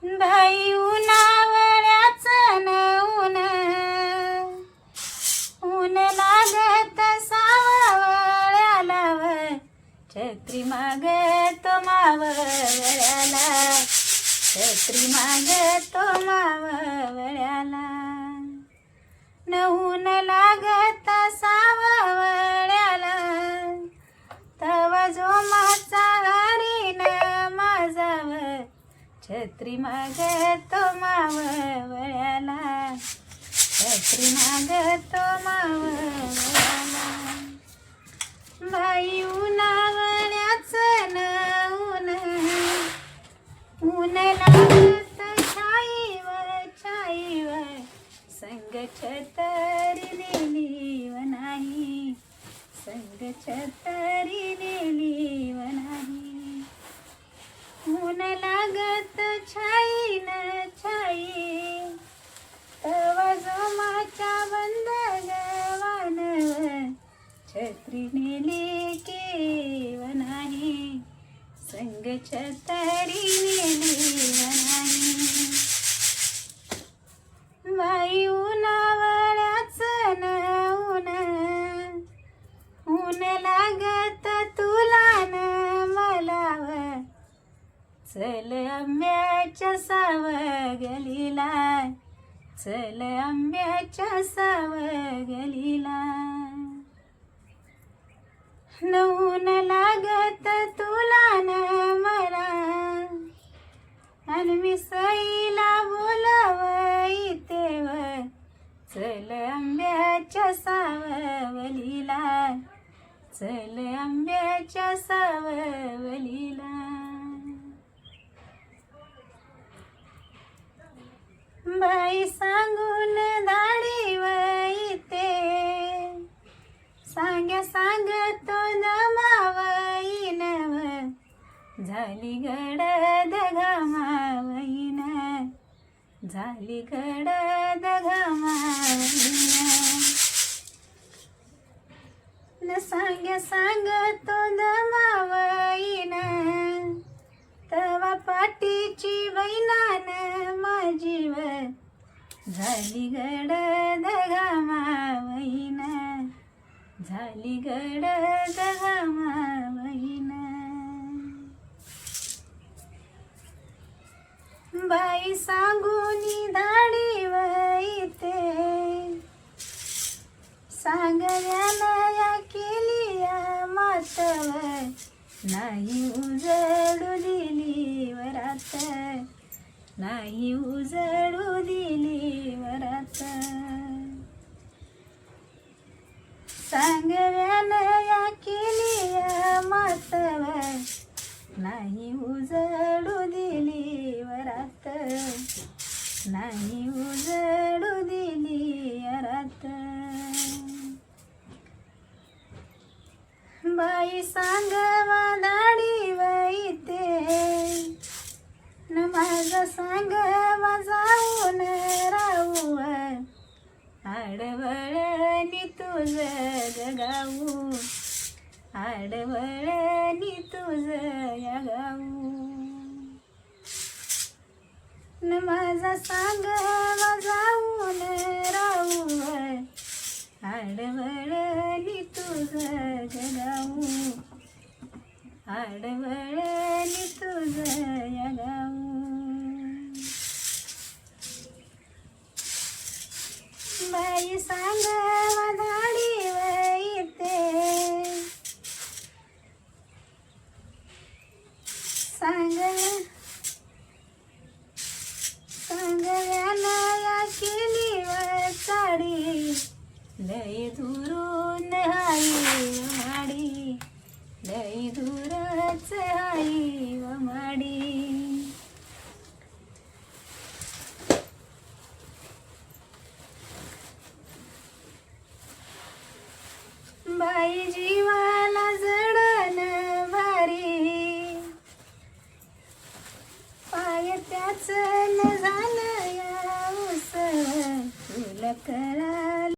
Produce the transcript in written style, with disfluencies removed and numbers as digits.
बाई उन्हावळ्याचं ऊन ऊन लागत सावळ्याला छत्री मागतो मावळ्याला छत्री मागतो मावळ्याला ऊन लागत सावळ्याला तवा जोमाचा हरीण माझाव छत्री मागतो मावळ्याला छत्री मागतो मावळ्याला बाई उन्हावळ्याचं ऊन ऊन लागत छाईवर संग छतरी नेली व नाही संग छतरी नेली व नाही ऊन लागत छाई तवा जोमाच्या बंद गवान छत्री नेली की व नाही संग छतरी नेली व नाही बाई उन्हावळ्याचं ऊन ऊन लागत तुला न मलाव चल आंब्याच्या सावगलीला चल आंब्याच्या सावगलीला ऊन लागत तुला न मला आणि मी सईला बोलवते व चल आंब्याच्या सावलीला चल आंब्याच्या सावलीला बाई सांगून दाढी वैते सांगतो दमावईन झाली गडद घामावईन झाली गडद घामावईन सांगतो दमावईन तवा पाठीची बैनान माझी व झाली गडद घामावईन झाली गडद घामावईन बाई सांगूनी धाडी वैते सांगण्याला केली मातव नाही उजळू दिली वरात नाही उजळू दिली वरात सांगव्यानं केली मातव नाही उजळू दिली वरात नाही उजळू दिली वरात बाई सांगवा दाढी वैते न माझं सांगवा जाऊन राहू आडवळणी तुझं जगाऊ आडवळणी तुझं जगाऊ न माझा सांगवा जाऊन राहू आडवळणी तुझं जगाऊ आडवळणी तुझं जगाऊ बाई सांगवा धाडी वैते सांगव्याला केली व साडी लय दुरून हाई माडी लय दूरच हाई व माडी बाई जीवाला जडण भारी पाय त्याच न झालं या उसळ तुला कळा